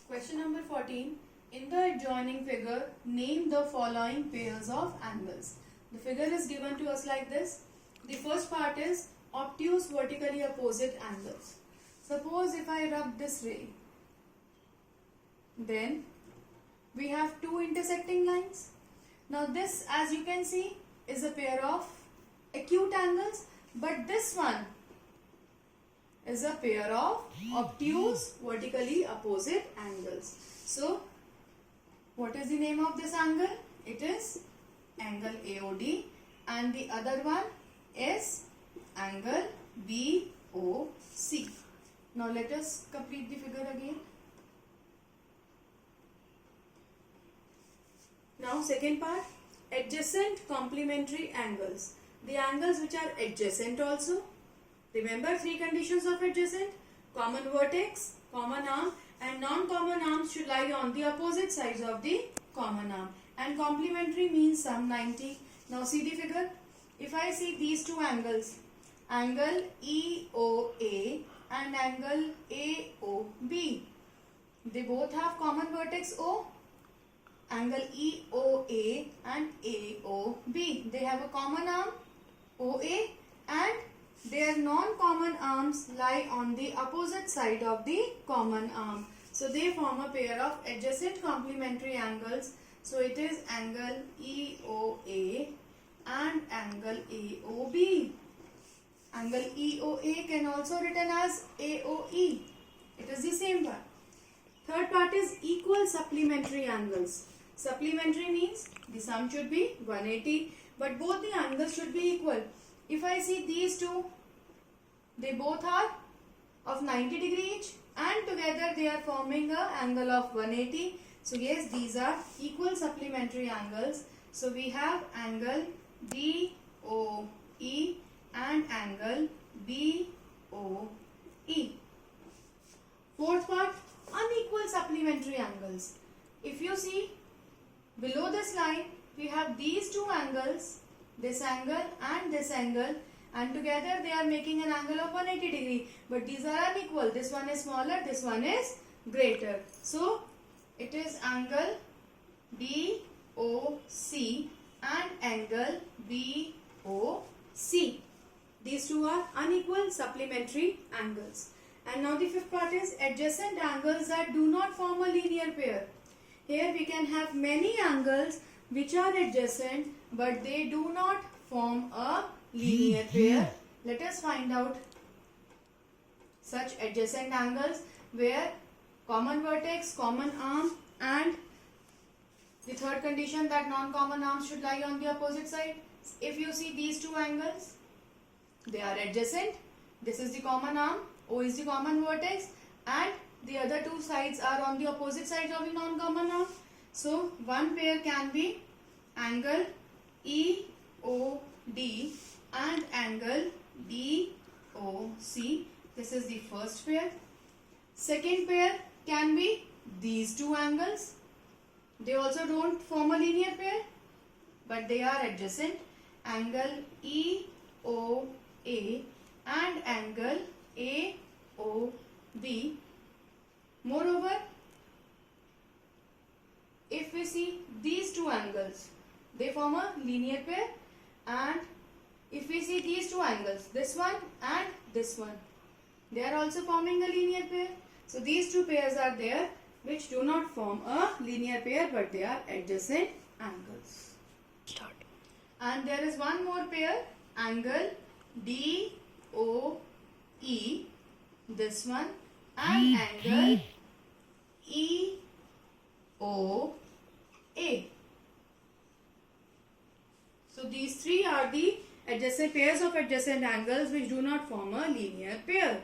Question number 14. In the adjoining figure, name the following pairs of angles. The figure is given to us like this. The first part is obtuse vertically opposite angles. Suppose if I rub this ray, then we have two intersecting lines. Now this, as you can see, is a pair of acute angles, but this one is a pair of obtuse vertically opposite angles. So, what is the name of this angle? It is angle AOD, and the other one is angle BOC. Now let us complete the figure again. Now second part, adjacent complementary angles. The angles which are adjacent also. Remember three conditions of adjacent: common vertex, common arm, and non-common arms should lie on the opposite sides of the common arm. And complementary means sum 90. Now see the figure. If I see these two angles, angle EOA and angle AOB, they both have common vertex O. Angle EOA and AOB, they have a common arm OA, and their non-common arms lie on the opposite side of the common arm. So they form a pair of adjacent complementary angles. So it is angle EOA and angle AOB. Angle EOA can also written as AOE. It is the same part. Third part is equal supplementary angles. Supplementary means the sum should be 180, but both the angles should be equal. If I see these two, they both are of 90 degree each, and together they are forming an angle of 180. So yes, these are equal supplementary angles. So we have angle DOE and angle BOE. Fourth part, unequal supplementary angles. If you see below this line, we have these two angles, this angle and this angle, and together they are making an angle of 180 degree, but these are unequal. This one is smaller, this one is greater. So it is angle DOC and angle BOC. These two are unequal supplementary angles. And now the fifth part is adjacent angles that do not form a linear pair. Here we can have many angles which are adjacent, but they do not form a linear pair. Let us find out such adjacent angles where common vertex, common arm, and the third condition that non-common arms should lie on the opposite side. If you see these two angles, they are adjacent. This is the common arm, O is the common vertex, and the other two sides are on the opposite sides of the non-common arm. So one pair can be angle EOD and angle BOC. This is the first pair. Second pair can be these two angles. They also don't form a linear pair, but they are adjacent. Angle EOA and angle AOB. Moreover, if we see these two angles, they form a linear pair, and if we see these two angles, this one and this one, they are also forming a linear pair. So these two pairs are there which do not form a linear pair, but they are adjacent angles. Start. And there is one more pair, angle DOE, this one, and angle EOA. So these three are the adjacent pairs of adjacent angles which do not form a linear pair.